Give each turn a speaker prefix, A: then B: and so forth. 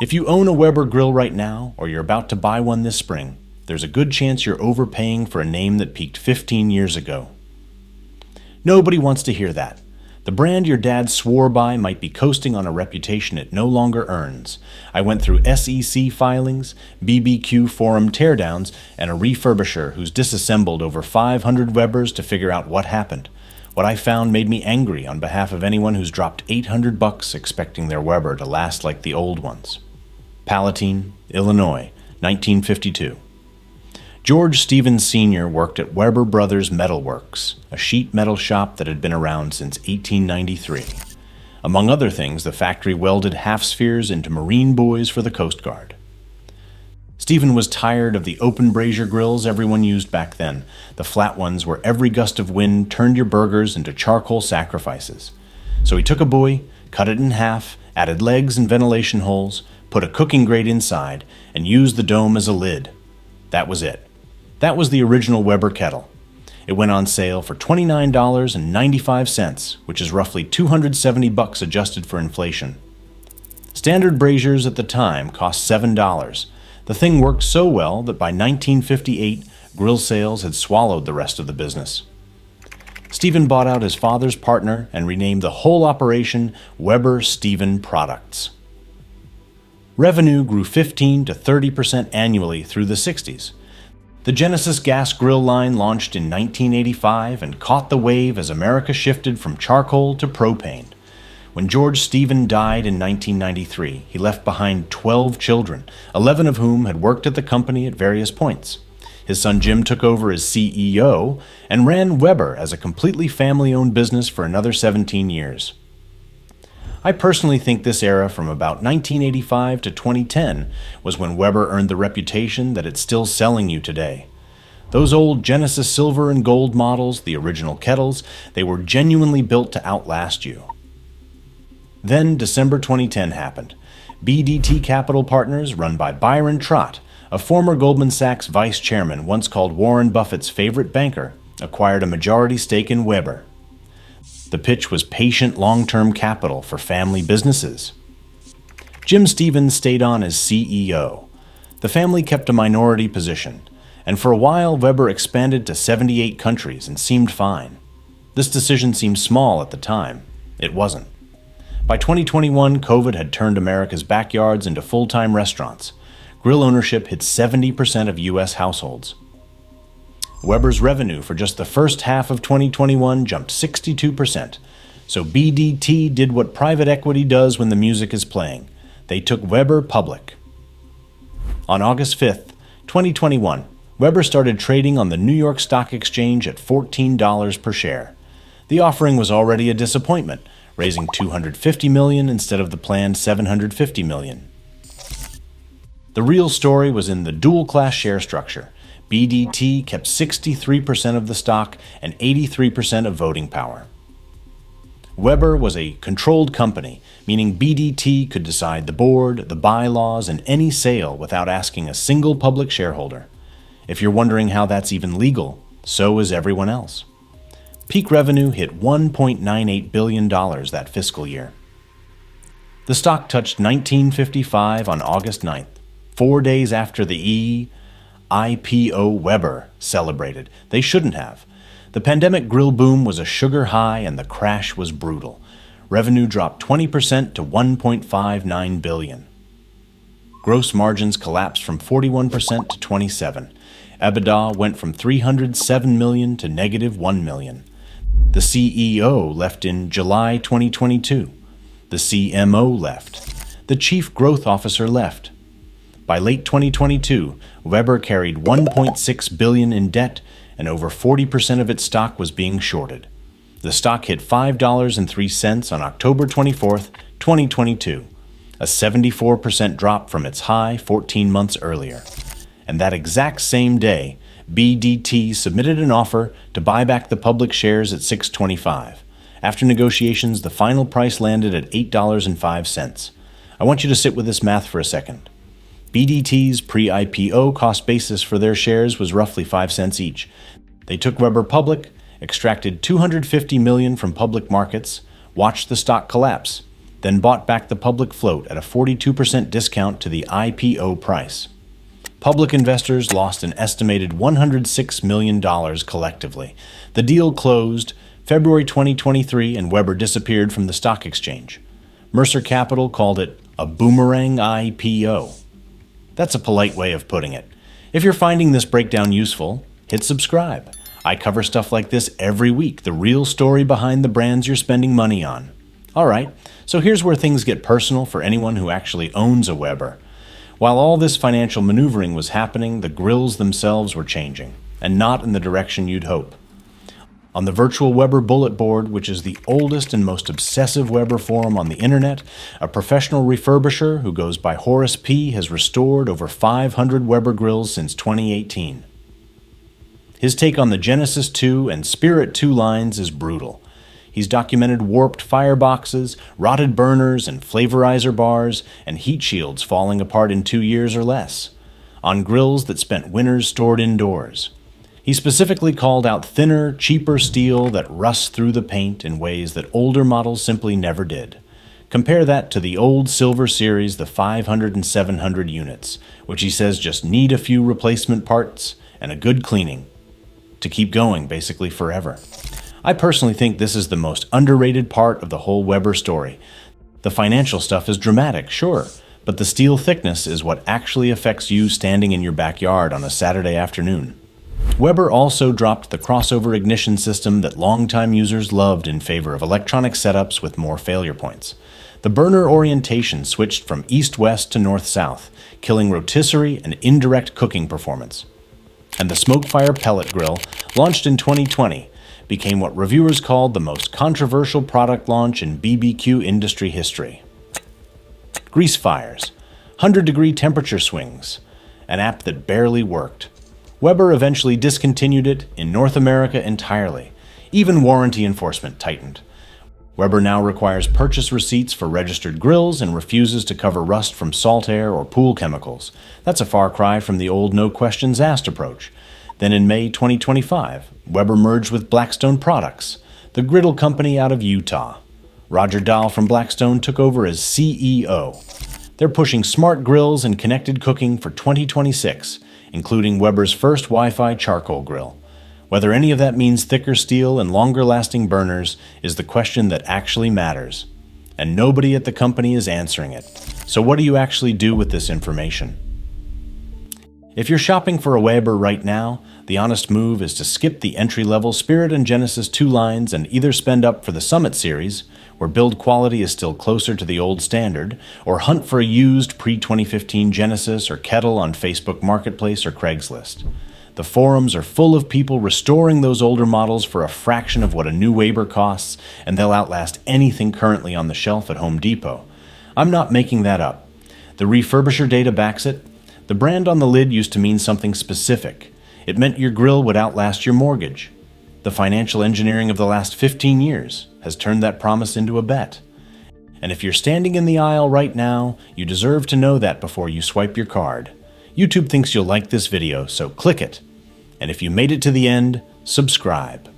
A: If you own a Weber grill right now, or you're about to buy one this spring, there's a good chance you're overpaying for a name that peaked 15 years ago. Nobody wants to hear that. The brand your dad swore by might be coasting on a reputation it no longer earns. I went through SEC filings, BBQ forum teardowns, and a refurbisher who's disassembled over 500 Webers to figure out what happened. What I found made me angry on behalf of anyone who's dropped $800 expecting their Weber to last like the old ones. Palatine, Illinois, 1952. George Stevens Sr. worked at Weber Brothers Metal Works, a sheet metal shop that had been around since 1893. Among other things, the factory welded half-spheres into marine buoys for the Coast Guard. Stephen was tired of the open brazier grills everyone used back then, the flat ones where every gust of wind turned your burgers into charcoal sacrifices. So he took a buoy, cut it in half, added legs and ventilation holes, put a cooking grate inside, and used the dome as a lid. That was it. That was the original Weber Kettle. It went on sale for $29.95, which is roughly $270 adjusted for inflation. Standard braziers at the time cost $7. The thing worked so well that by 1958, grill sales had swallowed the rest of the business. Stephen bought out his father's partner and renamed the whole operation Weber Stephen Products. Revenue grew 15 to 30% annually through the 60s. The Genesis gas grill line launched in 1985 and caught the wave as America shifted from charcoal to propane. When George Stephen died in 1993, he left behind 12 children, 11 of whom had worked at the company at various points. His son Jim took over as CEO and ran Weber as a completely family-owned business for another 17 years. I personally think this era from about 1985 to 2010 was when Weber earned the reputation that it's still selling you today. Those old Genesis silver and gold models, the original kettles, they were genuinely built to outlast you. Then December 2010 happened. BDT Capital Partners, run by Byron Trott, a former Goldman Sachs vice chairman once called Warren Buffett's favorite banker, acquired a majority stake in Weber. The pitch was patient long-term capital for family businesses. Jim Stevens stayed on as CEO. The family kept a minority position, and for a while Weber expanded to 78 countries and seemed fine. This decision seemed small at the time. It wasn't. By 2021, COVID had turned America's backyards into full-time restaurants. Grill ownership hit 70% of U.S. households. Weber's revenue for just the first half of 2021 jumped 62%. So BDT did what private equity does when the music is playing. They took Weber public. On August 5th, 2021, Weber started trading on the New York Stock Exchange at $14 per share. The offering was already a disappointment, raising $250 million instead of the planned $750 million. The real story was in the dual-class share structure. BDT kept 63% of the stock and 83% of voting power. Weber was a controlled company, meaning BDT could decide the board, the bylaws, and any sale without asking a single public shareholder. If you're wondering how that's even legal, so is everyone else. Peak revenue hit $1.98 billion that fiscal year. The stock touched $19.55 on August 9th, 4 days after the IPO Weber celebrated. They shouldn't have. The pandemic grill boom was a sugar high and the crash was brutal. Revenue dropped 20% to $1.59 billion. Gross margins collapsed from 41% to 27%. EBITDA went from $307 million to negative $1 million. The CEO left in July 2022. The CMO left. The Chief Growth Officer left. By late 2022, Weber carried $1.6 billion in debt, and over 40% of its stock was being shorted. The stock hit $5.03 on October 24, 2022, a 74% drop from its high 14 months earlier. And that exact same day, BDT submitted an offer to buy back the public shares at $6.25. After negotiations, the final price landed at $8.05. I want you to sit with this math for a second. BDT's pre-IPO cost basis for their shares was roughly 5 cents each. They took Weber public, extracted $250 million from public markets, watched the stock collapse. then bought back the public float at a 42% discount to the IPO price. Public investors lost an estimated $106 million collectively. The deal closed February 2023 and Weber disappeared from the stock exchange. Mercer Capital called it a boomerang IPO. That's a polite way of putting it. If you're finding this breakdown useful, hit subscribe. I cover stuff like this every week, the real story behind the brands you're spending money on. All right, so here's where things get personal for anyone who actually owns a Weber. While all this financial maneuvering was happening, the grills themselves were changing, and not in the direction you'd hope. On the virtual Weber bullet board, which is the oldest and most obsessive Weber forum on the internet, a professional refurbisher who goes by Horace P. has restored over 500 Weber grills since 2018. His take on the Genesis 2 and Spirit 2 lines is brutal. He's documented warped fireboxes, rotted burners and flavorizer bars, and heat shields falling apart in 2 years or less, on grills that spent winters stored indoors. He specifically called out thinner, cheaper steel that rusts through the paint in ways that older models simply never did. Compare that to the old Silver Series, the 500 and 700 units, which he says just need a few replacement parts and a good cleaning to keep going basically forever. I personally think this is the most underrated part of the whole Weber story. The financial stuff is dramatic, sure, but the steel thickness is what actually affects you standing in your backyard on a Saturday afternoon. Weber also dropped the crossover ignition system that longtime users loved in favor of electronic setups with more failure points. The burner orientation switched from east-west to north-south, killing rotisserie and indirect cooking performance. And the Smokefire pellet grill, launched in 2020, became what reviewers called the most controversial product launch in BBQ industry history. Grease fires, 100-degree temperature swings, an app that barely worked. Weber eventually discontinued it in North America entirely. Even warranty enforcement tightened. Weber now requires purchase receipts for registered grills and refuses to cover rust from salt air or pool chemicals. That's a far cry from the old no questions asked approach. Then in May 2025, Weber merged with Blackstone Products, the griddle company out of Utah. Roger Dahl from Blackstone took over as CEO. They're pushing smart grills and connected cooking for 2026, including Weber's first Wi-Fi charcoal grill. Whether any of that means thicker steel and longer-lasting burners is the question that actually matters. And nobody at the company is answering it. So what do you actually do with this information? If you're shopping for a Weber right now, the honest move is to skip the entry-level Spirit and Genesis 2 lines and either spend up for the Summit series, where build quality is still closer to the old standard, or hunt for a used pre-2015 Genesis or Kettle on Facebook Marketplace or Craigslist. The forums are full of people restoring those older models for a fraction of what a new Weber costs, and they'll outlast anything currently on the shelf at Home Depot. I'm not making that up. The refurbisher data backs it. The brand on the lid used to mean something specific. It meant your grill would outlast your mortgage. The financial engineering of the last 15 years has turned that promise into a bet. And if you're standing in the aisle right now, you deserve to know that before you swipe your card. YouTube thinks you'll like this video, so click it. And if you made it to the end, subscribe.